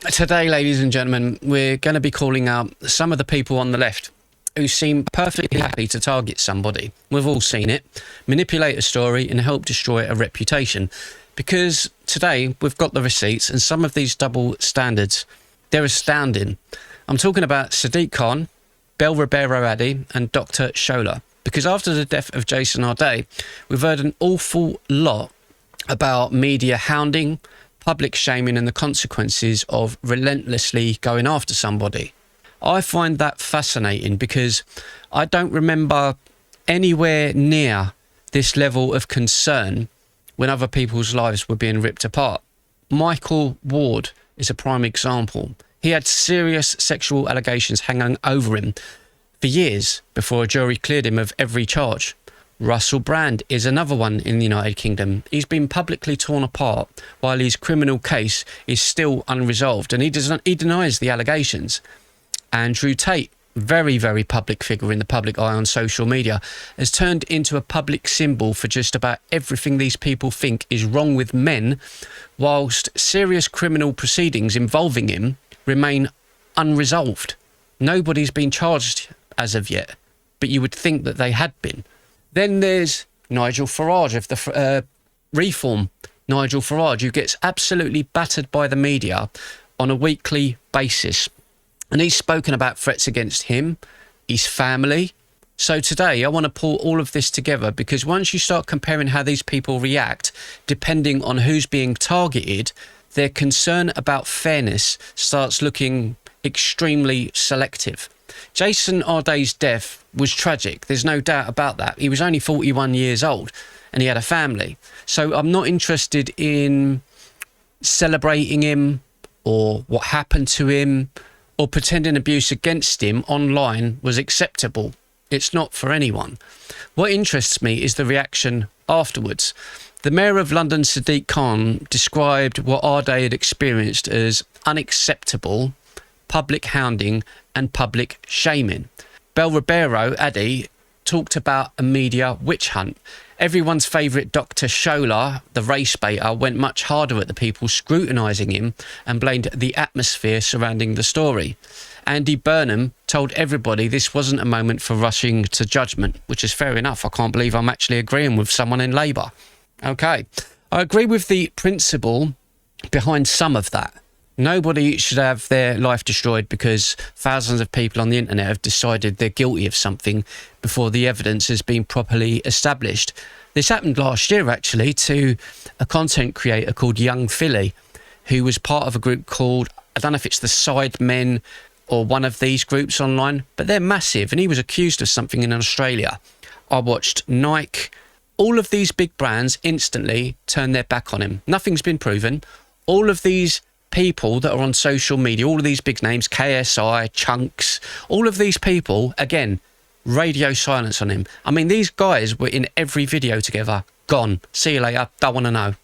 Today, ladies and gentlemen, we're going to be calling out some of the people on the left who seem perfectly happy to target somebody. We've all seen it. Manipulate a story and help destroy a reputation. Because today, we've got the receipts, and some of these double standards, they're astounding. I'm talking about Sadiq Khan, Ribeiro-Addy and Dr. Shola. Because after the death of Jason Aldean, we've heard an awful lot about media hounding, public shaming and the consequences of relentlessly going after somebody. I find that fascinating because I don't remember anywhere near this level of concern when other people's lives were being ripped apart. Michael Ward is a prime example. He had serious sexual allegations hanging over him for years before a jury cleared him of every charge. Russell Brand is another one in the United Kingdom. He's been publicly torn apart while his criminal case is still unresolved, and he denies the allegations. Andrew Tate, very, very public figure in the public eye on social media, has turned into a public symbol for just about everything these people think is wrong with men, whilst serious criminal proceedings involving him remain unresolved. Nobody's been charged as of yet, but you would think that they had been. Then there's Nigel Farage of the Reform. Nigel Farage, who gets absolutely battered by the media on a weekly basis. And he's spoken about threats against him, his family. So today I want to pull all of this together, because once you start comparing how these people react, depending on who's being targeted, their concern about fairness starts looking extremely selective. Jason Aldean's death was tragic. There's no doubt about that. He was only 41 years old and he had a family. So I'm not interested in celebrating him or what happened to him or pretending abuse against him online was acceptable. It's not for anyone. What interests me is the reaction afterwards. The Mayor of London, Sadiq Khan, described what Arday had experienced as unacceptable public hounding and public shaming. Ribeiro-Addy talked about a media witch hunt. Everyone's favourite Dr. Shola, the race baiter, went much harder at the people scrutinising him and blamed the atmosphere surrounding the story. Andy Burnham told everybody this wasn't a moment for rushing to judgment, which is fair enough. I can't believe I'm actually agreeing with someone in Labour. Okay, I agree with the principle behind some of that. Nobody should have their life destroyed because thousands of people on the internet have decided they're guilty of something before the evidence has been properly established. This happened last year, actually, to a content creator called Young Philly, who was part of a group called, I don't know if it's the Sidemen or one of these groups online, but they're massive, and he was accused of something in Australia. I watched Nike. All of these big brands instantly turned their back on him. Nothing's been proven. All of these people that are on social media, all of these big names, KSI, Chunks, all of these people, again, radio silence on him. I mean, these guys were in every video together. Gone. See you later. Don't want to know.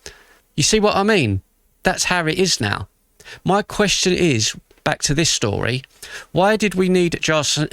You see what I mean? That's how it is now. My question is, back to this story, why did we need Jason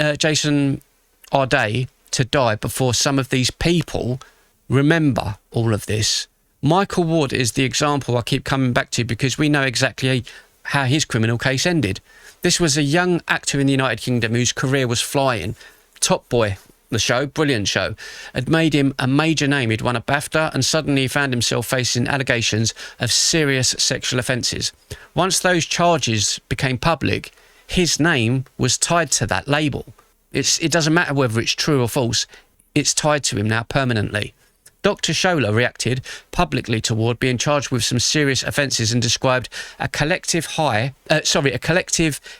Aldean to die before some of these people remember all of this? Michael Ward is the example I keep coming back to because we know exactly how his criminal case ended. This was a young actor in the United Kingdom whose career was flying. Top Boy, the show, brilliant show, had made him a major name. He'd won a BAFTA and suddenly he found himself facing allegations of serious sexual offences. Once those charges became public, his name was tied to that label. It doesn't matter whether it's true or false, it's tied to him now permanently. Dr. Shola reacted publicly toward being charged with some serious offences and described a collective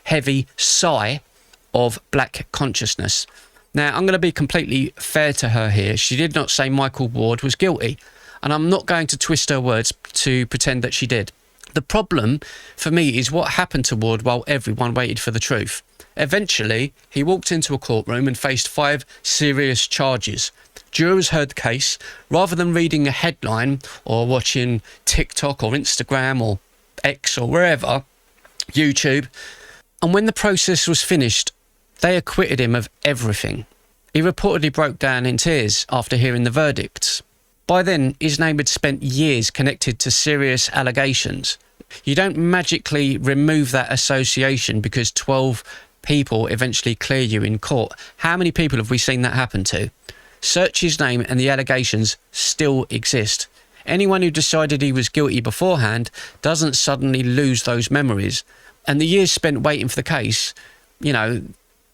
heavy sigh of black consciousness. Now, I'm going to be completely fair to her here. She did not say Michael Ward was guilty, and I'm not going to twist her words to pretend that she did. The problem for me is what happened to Ward while everyone waited for the truth. Eventually, he walked into a courtroom and faced 5 serious charges. Jurors heard the case rather than reading a headline or watching TikTok or Instagram or X or wherever, YouTube. And when the process was finished, they acquitted him of everything. He reportedly broke down in tears after hearing the verdicts. By then, his name had spent years connected to serious allegations. You don't magically remove that association because 12 people eventually clear you in court. How many people have we seen that happen to? Search his name and the allegations still exist. Anyone who decided he was guilty beforehand doesn't suddenly lose those memories. And the years spent waiting for the case, you know,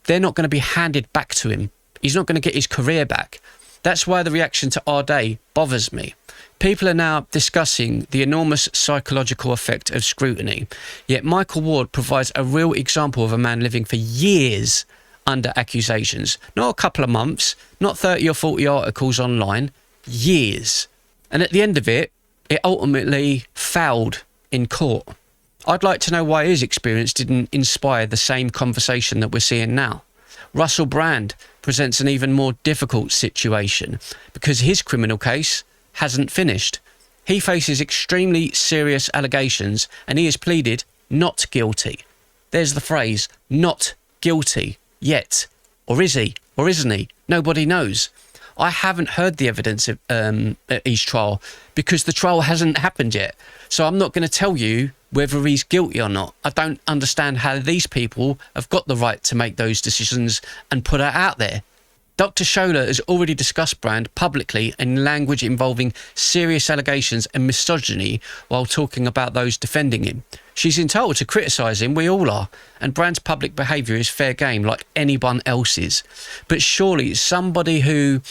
they're not going to be handed back to him. He's not going to get his career back. That's why the reaction to Arday bothers me. People are now discussing the enormous psychological effect of scrutiny. Yet Michael Ward provides a real example of a man living for years under accusations. Not a couple of months, not 30 or 40 articles online, years. And at the end of it, it ultimately failed in court. I'd like to know why his experience didn't inspire the same conversation that we're seeing now. Russell Brand presents an even more difficult situation because his criminal case hasn't finished. He faces extremely serious allegations and he has pleaded not guilty. There's the phrase, not guilty yet. Or is he? Or isn't he? Nobody knows. I haven't heard the evidence at his trial because the trial hasn't happened yet. So I'm not going to tell you whether he's guilty or not. I don't understand how these people have got the right to make those decisions and put it out there. Dr. Shola has already discussed Brand publicly in language involving serious allegations and misogyny while talking about those defending him. She's entitled to criticise him, we all are, and Brand's public behaviour is fair game like anyone else's. But surely somebody who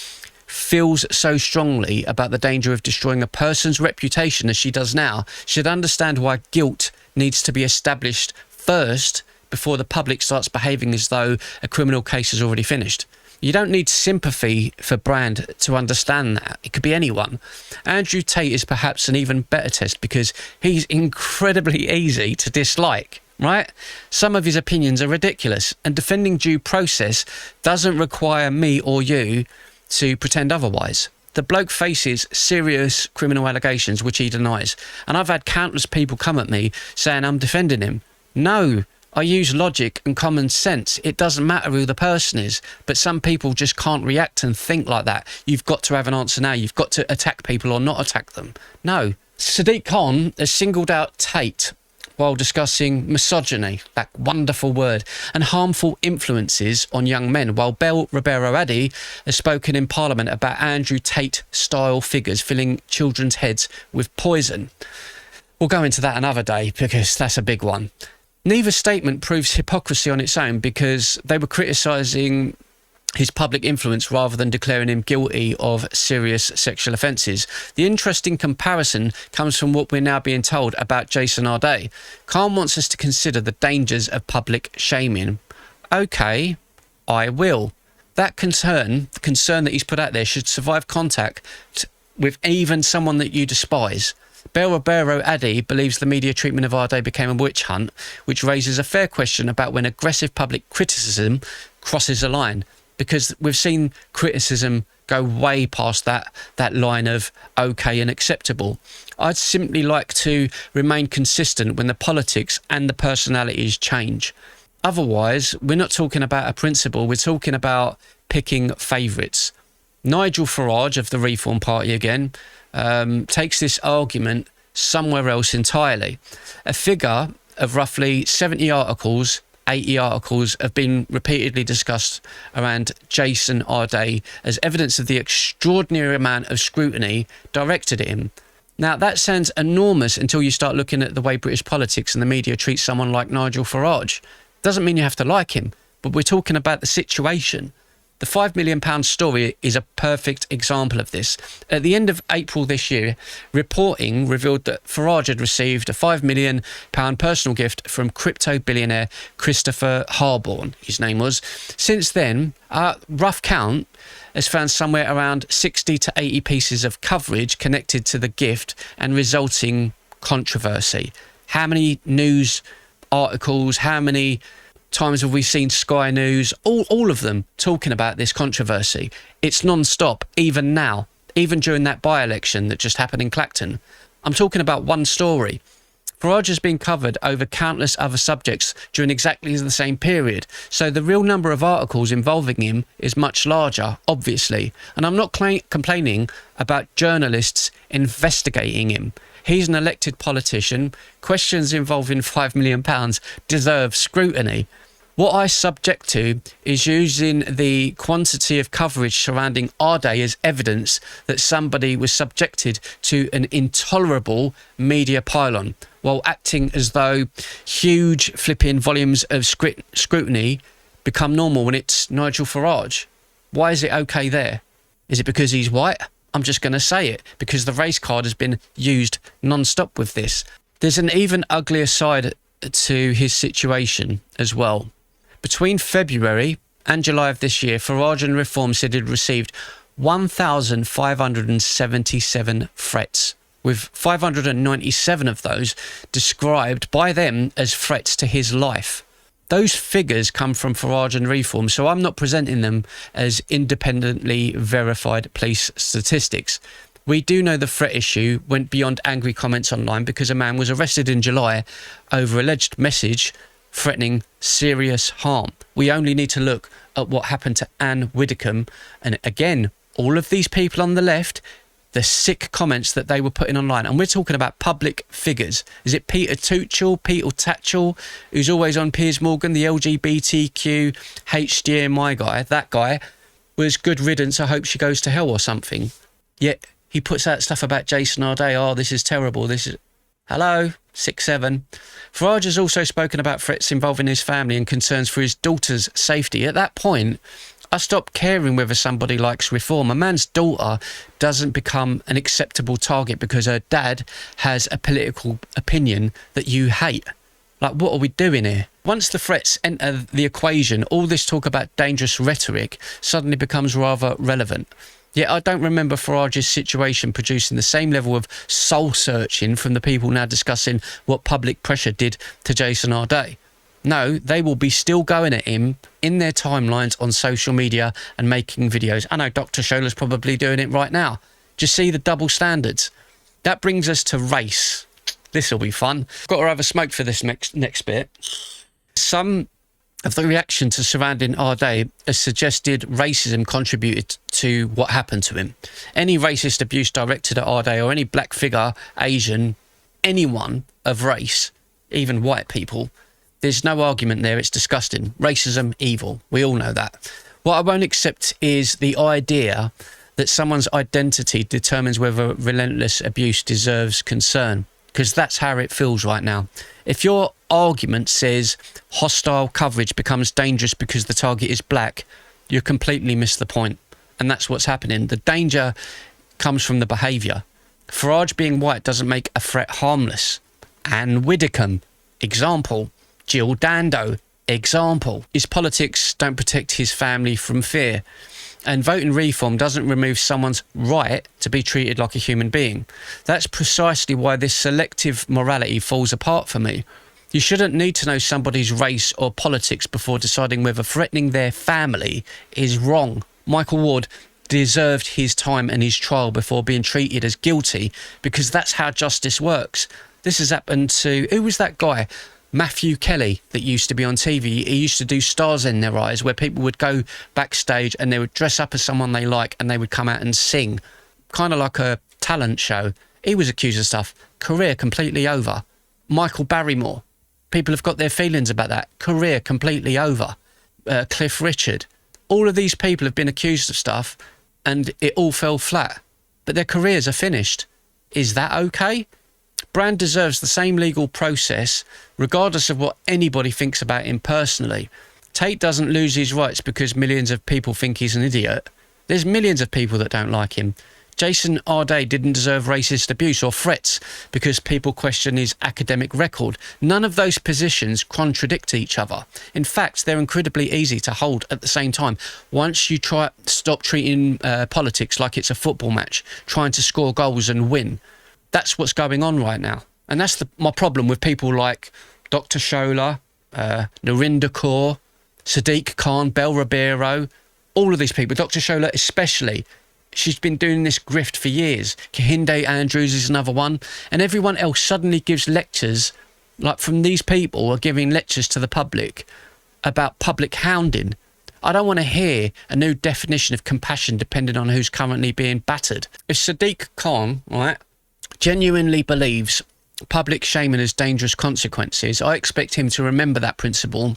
feels so strongly about the danger of destroying a person's reputation as she does now should understand why guilt needs to be established first before the public starts behaving as though a criminal case is already finished. You don't need sympathy for Brand to understand that. It could be anyone. Andrew Tate is perhaps an even better test because he's incredibly easy to dislike, right? Some of his opinions are ridiculous, and defending due process doesn't require me or you to pretend otherwise. The bloke faces serious criminal allegations which he denies, and I've had countless people come at me saying I'm defending him. No, I use logic and common sense. It doesn't matter who the person is, but some people just can't react and think like that. You've got to have an answer now. You've got to attack people or not attack them. No. Sadiq Khan has singled out Tate while discussing misogyny, that wonderful word, and harmful influences on young men, while Ribeiro-Addy has spoken in Parliament about Andrew Tate-style figures filling children's heads with poison. We'll go into that another day because that's a big one. Neither statement proves hypocrisy on its own because they were criticising his public influence rather than declaring him guilty of serious sexual offences. The interesting comparison comes from what we're now being told about Jason Aldean. Khan wants us to consider the dangers of public shaming. OK, I will. That concern, the concern that he's put out there, should survive contact with even someone that you despise. Ribeiro-Addy believes the media treatment of Arday became a witch hunt, which raises a fair question about when aggressive public criticism crosses a line, because we've seen criticism go way past that line of okay and acceptable. I'd simply like to remain consistent when the politics and the personalities change. Otherwise, we're not talking about a principle, we're talking about picking favourites. Nigel Farage of the Reform Party again takes this argument somewhere else entirely. A figure of roughly 70 articles, 80 articles have been repeatedly discussed around Jason Aldean as evidence of the extraordinary amount of scrutiny directed at him. Now, that sounds enormous until you start looking at the way British politics and the media treat someone like Nigel Farage. Doesn't mean you have to like him, but we're talking about the situation. The £5 million story is a perfect example of this. At the end of April this year, reporting revealed that Farage had received a £5 million personal gift from crypto billionaire Christopher Harborne, his name was. Since then, rough count has found somewhere around 60 to 80 pieces of coverage connected to the gift and resulting controversy. How many news articles, how many times have we seen Sky News, all of them talking about this controversy? It's non-stop, even now, even during that by-election that just happened in Clacton. I'm talking about one story. Farage has been covered over countless other subjects during exactly the same period, so the real number of articles involving him is much larger, obviously. And I'm not complaining about journalists investigating him. He's an elected politician. Questions involving £5 million deserve scrutiny. What I subject to is using the quantity of coverage surrounding Arday as evidence that somebody was subjected to an intolerable media pylon, while acting as though huge flipping volumes of scrutiny become normal when it's Nigel Farage. Why is it okay there? Is it because he's white? I'm just going to say it, because the race card has been used non-stop with this. There's an even uglier side to his situation as well. Between February and July of this year, Farage and Reform said he'd received 1,577 threats, with 597 of those described by them as threats to his life. Those figures come from Farage and Reform, so I'm not presenting them as independently verified police statistics. We do know the threat issue went beyond angry comments online, because a man was arrested in July over alleged message threatening serious harm. We only need to look at what happened to Anne Widdecombe, and again, all of these people on the left, the sick comments that they were putting online, and we're talking about public figures. Is it Peter Tatchell, who's always on Piers Morgan, the LGBTQ HDMI guy? That guy was good riddance, I hope she goes to hell or something. Yet he puts out stuff about Jason Aldean. Oh, this is terrible. This is... Hello? 6'7". Farage has also spoken about threats involving his family and concerns for his daughter's safety. At that point, I stopped caring whether somebody likes Reform. A man's daughter doesn't become an acceptable target because her dad has a political opinion that you hate. Like, what are we doing here? Once the threats enter the equation, all this talk about dangerous rhetoric suddenly becomes rather relevant. Yet I don't remember Farage's situation producing the same level of soul-searching from the people now discussing what public pressure did to Jason Aldean. No, they will be still going at him in their timelines on social media and making videos. I know Dr. Shola's probably doing it right now. Just see the double standards. That brings us to race. This will be fun. Got to have a smoke for this next bit. Some of the reaction to surrounding Arday has suggested racism contributed to what happened to him. Any racist abuse directed at Arday or any black figure, Asian, anyone of race, even white people, there's no argument there. It's disgusting. Racism, evil. We all know that. What I won't accept is the idea that someone's identity determines whether relentless abuse deserves concern, because that's how it feels right now. If your argument says hostile coverage becomes dangerous because the target is black, you completely miss the point. And that's what's happening. The danger comes from the behaviour. Farage being white doesn't make a threat harmless. Anne Widdecombe, example. Jill Dando, example. His politics don't protect his family from fear. And voting Reform doesn't remove someone's right to be treated like a human being. That's precisely why this selective morality falls apart for me. You shouldn't need to know somebody's race or politics before deciding whether threatening their family is wrong. Michael Ward deserved his time and his trial before being treated as guilty, because that's how justice works. This has happened to... Who was that guy? Matthew Kelly, that used to be on TV. He used to do Stars in Their Eyes, where people would go backstage and they would dress up as someone they like and they would come out and sing. Kind of like a talent show. He was accused of stuff. Career completely over. Michael Barrymore. People have got their feelings about that. Career completely over. Cliff Richard. All of these people have been accused of stuff and it all fell flat. But their careers are finished. Is that okay? Brand deserves the same legal process, regardless of what anybody thinks about him personally. Tate doesn't lose his rights because millions of people think he's an idiot. There's millions of people that don't like him. Jason Aldean didn't deserve racist abuse or threats because people question his academic record. None of those positions contradict each other. In fact, they're incredibly easy to hold at the same time. Once you stop treating politics like it's a football match, trying to score goals and win. That's what's going on right now. And that's my problem with people like Dr. Shola, Narinder Kaur, Sadiq Khan, Belle Ribeiro, all of these people. Dr. Shola especially. She's been doing this grift for years. Kehinde Andrews is another one. And everyone else suddenly gives lectures, like from these people are giving lectures to the public about public hounding. I don't want to hear a new definition of compassion depending on who's currently being battered. If Sadiq Khan, right, genuinely believes public shaming has dangerous consequences, I expect him to remember that principle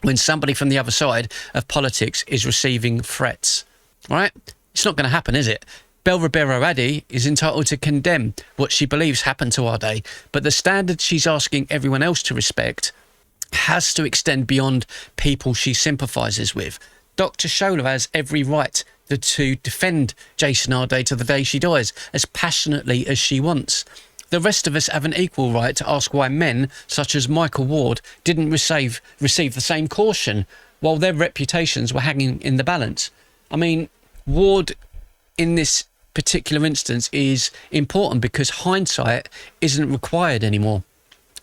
when somebody from the other side of politics is receiving threats. Right? It's not going to happen, is it? Ribeiro-Addy is entitled to condemn what she believes happened to Arday, but the standard she's asking everyone else to respect has to extend beyond people she sympathises with. Dr. Shola has every right to defend Jason Aldean to the day she dies, as passionately as she wants. The rest of us have an equal right to ask why men, such as Michael Ward, didn't receive the same caution while their reputations were hanging in the balance. I mean, Ward, in this particular instance, is important because hindsight isn't required anymore.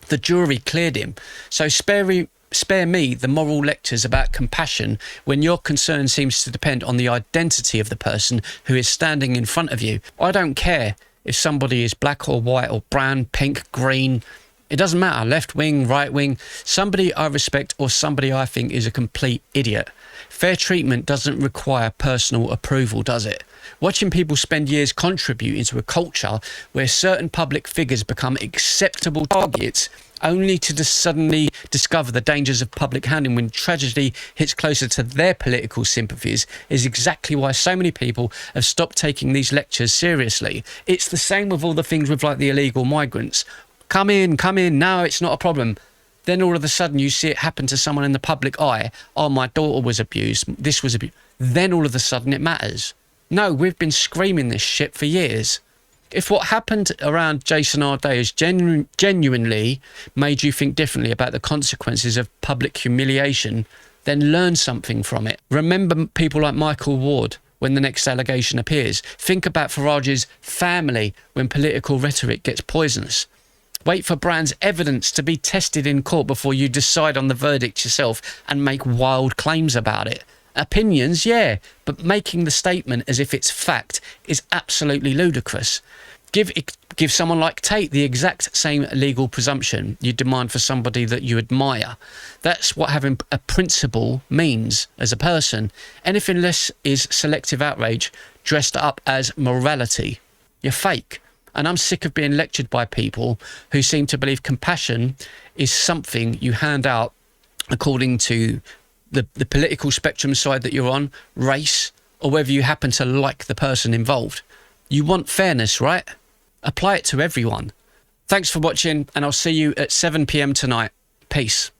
The jury cleared him. So spare me the moral lectures about compassion when your concern seems to depend on the identity of the person who is standing in front of you. I don't care if somebody is black or white or brown, pink, green. It doesn't matter, left wing, right wing. Somebody I respect or somebody I think is a complete idiot. Fair treatment doesn't require personal approval, does it? Watching people spend years contributing to a culture where certain public figures become acceptable targets only to suddenly discover the dangers of public handling when tragedy hits closer to their political sympathies is exactly why so many people have stopped taking these lectures seriously. It's the same with all the things with like the illegal migrants. Come in, no, it's not a problem. Then all of a sudden you see it happen to someone in the public eye. Oh, my daughter was abused, this was abused. Then all of a sudden it matters. No, we've been screaming this shit for years. If what happened around Jason Aldean has genuinely made you think differently about the consequences of public humiliation, then learn something from it. Remember people like Michael Ward when the next allegation appears. Think about Farage's family when political rhetoric gets poisonous. Wait for Brand's evidence to be tested in court before you decide on the verdict yourself and make wild claims about it. Opinions, yeah, but making the statement as if it's fact is absolutely ludicrous. Give someone like Tate the exact same legal presumption you demand for somebody that you admire. That's what having a principle means as a person. Anything less is selective outrage dressed up as morality. You're fake. And I'm sick of being lectured by people who seem to believe compassion is something you hand out according to the political spectrum side that you're on, race, or whether you happen to like the person involved. You want fairness, right? Apply it to everyone. Thanks for watching, and I'll see you at 7 p.m. tonight. Peace.